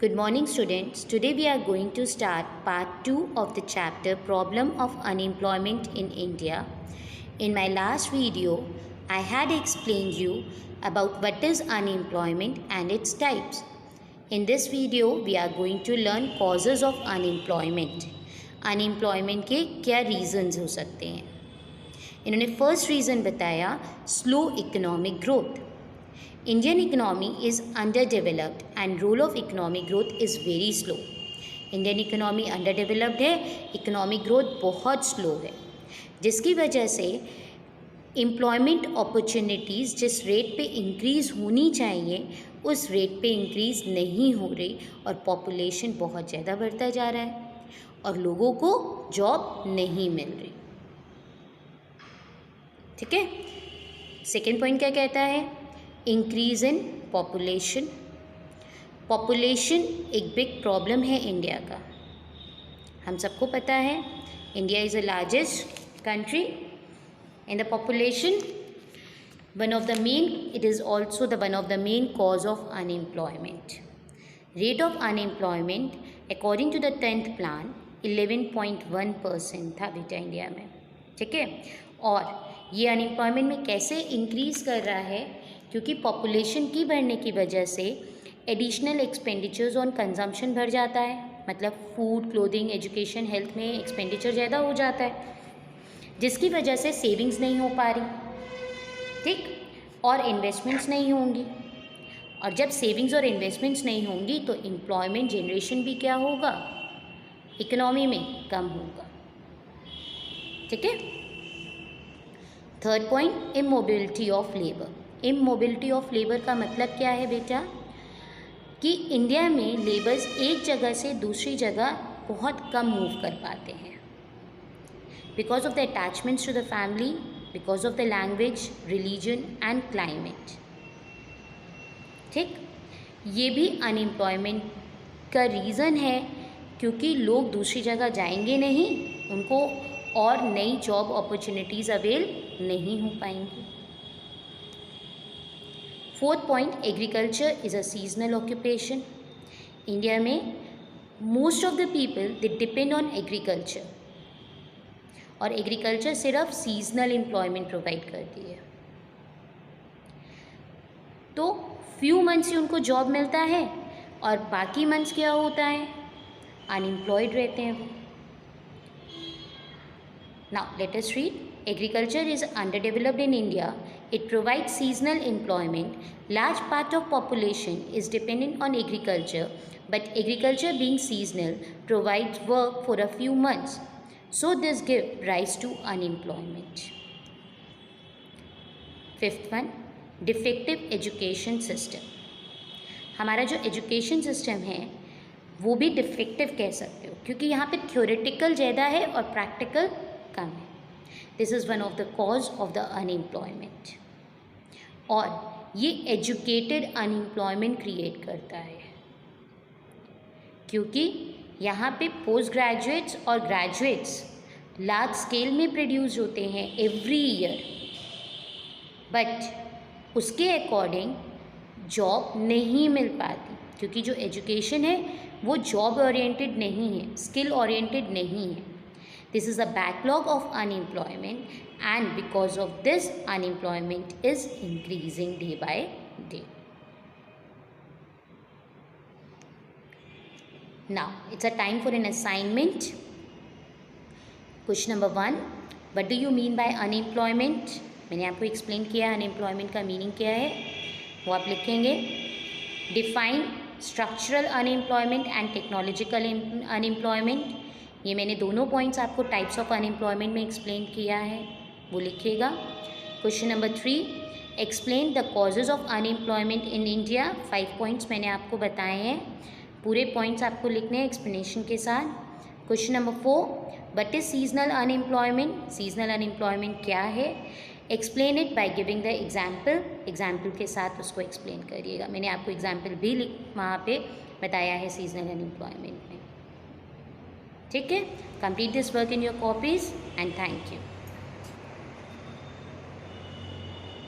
Good morning, students. Today we are going to start part 2 of the chapter Problem of Unemployment in India. In my last video, I had explained you about what is unemployment and its types. In this video, we are going to learn causes of unemployment. Unemployment के क्या reasons हो सकते हैं. इन्होंने first reason बताया slow economic growth. Indian economy is underdeveloped and role of economic growth is very slow. Indian economy underdeveloped है, economic growth बहुत slow है, जिसकी वजह से employment opportunities जिस रेट पे इंक्रीज़ होनी चाहिए उस रेट पे इंक्रीज़ नहीं हो रही और population बहुत ज़्यादा बढ़ता जा रहा है और लोगों को जॉब नहीं मिल रही. ठीक है. सेकेंड पॉइंट क्या कहता है? Increase in population. पॉपुलेशन एक बिग प्रॉब्लम है इंडिया का. हम सबको पता है India is the largest country in the population. One of the main it is also the one of the main cause of unemployment. Rate of unemployment according to the 10th plan 11.1% था बेटा India में. ठीक है. और ये unemployment में कैसे increase कर रहा है? क्योंकि पॉपुलेशन की बढ़ने की वजह से एडिशनल एक्सपेंडिचर्स ऑन कंजम्पशन बढ़ जाता है. मतलब फूड, क्लोथिंग, एजुकेशन, हेल्थ में एक्सपेंडिचर ज़्यादा हो जाता है, जिसकी वजह से सेविंग्स नहीं हो पा रही. ठीक. और इन्वेस्टमेंट्स नहीं होंगी. और जब सेविंग्स और इन्वेस्टमेंट्स नहीं होंगी तो एम्प्लॉयमेंट जनरेशन भी क्या होगा? इकोनॉमी में कम होगा. ठीक है. Third point, immobility of labour. Immobility of labour का मतलब क्या है बेटा? कि इंडिया में लेबर्स एक जगह से दूसरी जगह बहुत कम मूव कर पाते हैं because of the attachments to the family, because of the language, religion and climate. ठीक. ये भी अनएम्प्लॉयमेंट का रीज़न है क्योंकि लोग दूसरी जगह जाएंगे नहीं, उनको और नई जॉब अपॉर्चुनिटीज़ अवेल नहीं हो पाएंगी. Fourth point, agriculture is a seasonal occupation. India में most of the people they depend on agriculture और एग्रीकल्चर सिर्फ सीजनल एम्प्लॉयमेंट प्रोवाइड करती है. तो फ्यू मंथ्स ही उनको जॉब मिलता है और बाकी मंथ्स क्या होता है? अनएम्प्लॉयड रहते हैं वो. Now let us read. Agriculture is underdeveloped in India. It provides seasonal employment. Large part of population is dependent on agriculture, but agriculture being seasonal provides work for a few months. So this gives rise to unemployment. Fifth one, defective education system. हमारा जो education system है वो भी defective कह सकते हो क्योंकि यहाँ पे थ्योरेटिकल ज़्यादा है और प्रैक्टिकल कम है. This is one of the cause of the unemployment. और ये एजुकेटेड अनएम्प्लॉयमेंट क्रिएट करता है क्योंकि यहाँ पे पोस्ट ग्रेजुएट्स और ग्रेजुएट्स लार्ज स्केल में प्रोड्यूस होते हैं एवरी ईयर, बट उसके अकॉर्डिंग जॉब नहीं मिल पाती क्योंकि जो एजुकेशन है वो जॉब ओरिएंटेड नहीं है, स्किल ओरिएंटेड नहीं है. This is a backlog of unemployment and because of this unemployment is increasing day by day. Now it's a time for an assignment. Question number 1. What do you mean by unemployment? मैंने आपको explain किया unemployment का meaning क्या है, वो आप लिखेंगे. Define structural unemployment and technological unemployment. ये मैंने दोनों पॉइंट्स आपको टाइप्स ऑफ अनएम्प्लॉयमेंट में एक्सप्लेन किया है, वो लिखिएगा. Question number 3, explain the causes of unemployment in India. 5 points मैंने आपको बताए हैं, पूरे पॉइंट्स आपको लिखने हैं एक्सप्लेनेशन के साथ. Question number 4, what is seasonal unemployment. Seasonal unemployment क्या है? Explain it by giving the example. Example के साथ उसको एक्सप्लेन करिएगा. मैंने आपको एग्जाम्पल भी वहाँ पे बताया है सीजनल अनएम्प्लॉयमेंट में. ठीक है. Complete this work in your copies and thank you.